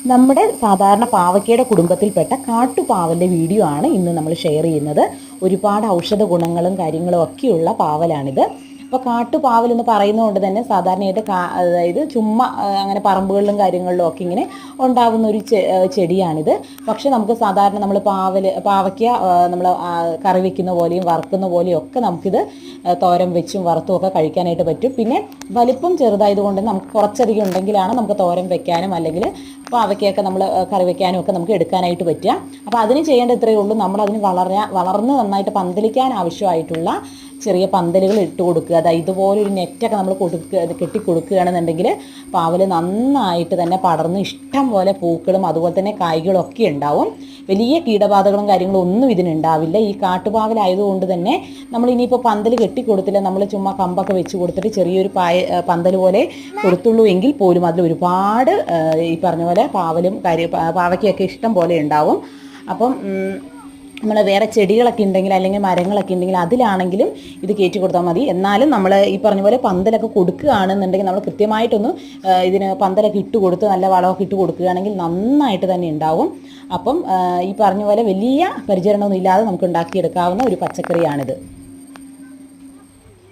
നമ്മുടെ സാധാരണ പാവയ്ക്കയുടെ കുടുംബത്തിൽപ്പെട്ട കാട്ടുപാവലിൻ്റെ വീഡിയോ ആണ് ഇന്ന് നമ്മൾ ഷെയർ ചെയ്യുന്നത്. ഒരുപാട് ഔഷധ ഗുണങ്ങളും കാര്യങ്ങളും ഒക്കെയുള്ള പാവലാണിത്. അപ്പോൾ കാട്ടുപാവൽ എന്ന് പറയുന്നതുകൊണ്ട് തന്നെ സാധാരണയായിട്ട് അതായത് ചുമ്മാ അങ്ങനെ പറമ്പുകളിലും കാര്യങ്ങളിലും ഒക്കെ ഇങ്ങനെ ഉണ്ടാകുന്ന ഒരു ചെടിയാണിത്. പക്ഷേ നമുക്ക് സാധാരണ നമ്മൾ പാവയ്ക്ക നമ്മൾ കറി വയ്ക്കുന്ന പോലെയും വറുക്കുന്ന പോലെയും ഒക്കെ നമുക്കിത് തോരൻ വെച്ചും വറുത്തും ഒക്കെ കഴിക്കാനായിട്ട് പറ്റും. പിന്നെ വലിപ്പം ചെറുതായതുകൊണ്ട് നമുക്ക് കുറച്ചധികം ഉണ്ടെങ്കിലാണ് നമുക്ക് തോരൻ വെക്കാനും അല്ലെങ്കിൽ പാവയ്ക്കൊക്കെ നമ്മൾ കറി വയ്ക്കാനും ഒക്കെ നമുക്ക് എടുക്കാനായിട്ട് പറ്റുക. അപ്പോൾ അതിന് ചെയ്യേണ്ട ഇത്രയേ ഉള്ളൂ. നമ്മളതിന് വളർന്ന് നന്നായിട്ട് പന്തലിക്കാൻ ആവശ്യമായിട്ടുള്ള ചെറിയ പന്തലുകൾ ഇട്ട് കൊടുക്കുക. അതായത് ഇതുപോലൊരു നെറ്റൊക്കെ നമ്മൾ കെട്ടിക്കൊടുക്കുകയാണെന്നുണ്ടെങ്കിൽ പാവൽ നന്നായിട്ട് തന്നെ പടർന്ന് ഇഷ്ടം പോലെ പൂക്കളും അതുപോലെ തന്നെ കായ്കളും ഒക്കെ ഉണ്ടാവും. വലിയ കീടബാധകളും കാര്യങ്ങളും ഒന്നും ഇതിനുണ്ടാവില്ല. ഈ കാട്ടുപാവലായതുകൊണ്ട് തന്നെ നമ്മൾ ഇനിയിപ്പോൾ പന്തൽ കെട്ടിക്കൊടുത്തില്ല, നമ്മൾ ചുമ്മാ കമ്പൊക്കെ വെച്ച് കൊടുത്തിട്ട് ചെറിയൊരു പന്തൽ പോലെ കൊടുത്തുള്ളൂ എങ്കിൽ പോലും അതിൽ ഒരുപാട് ഈ പറഞ്ഞ പോലെ പാവയ്ക്കൊക്കെ ഇഷ്ടം പോലെ ഉണ്ടാവും. അപ്പം നമ്മൾ വേറെ ചെടികളൊക്കെ ഉണ്ടെങ്കിൽ അല്ലെങ്കിൽ മരങ്ങളൊക്കെ ഉണ്ടെങ്കിൽ അതിലാണെങ്കിലും ഇത് കയറ്റി കൊടുത്താൽ മതി. എന്നാലും നമ്മൾ ഈ പറഞ്ഞ പോലെ പന്തലൊക്കെ കൊടുക്കുകയാണെന്നുണ്ടെങ്കിൽ നമ്മൾ കൃത്യമായിട്ടൊന്ന് ഇതിന് പന്തലൊക്കെ ഇട്ട് കൊടുത്ത് നല്ല വളമൊക്കെ ഇട്ട് കൊടുക്കുകയാണെങ്കിൽ നന്നായിട്ട് തന്നെ ഉണ്ടാവും. അപ്പം ഈ പറഞ്ഞ പോലെ വലിയ പരിചരണമൊന്നും ഇല്ലാതെ നമുക്ക് ഉണ്ടാക്കിയെടുക്കാവുന്ന ഒരു പച്ചക്കറിയാണിത്.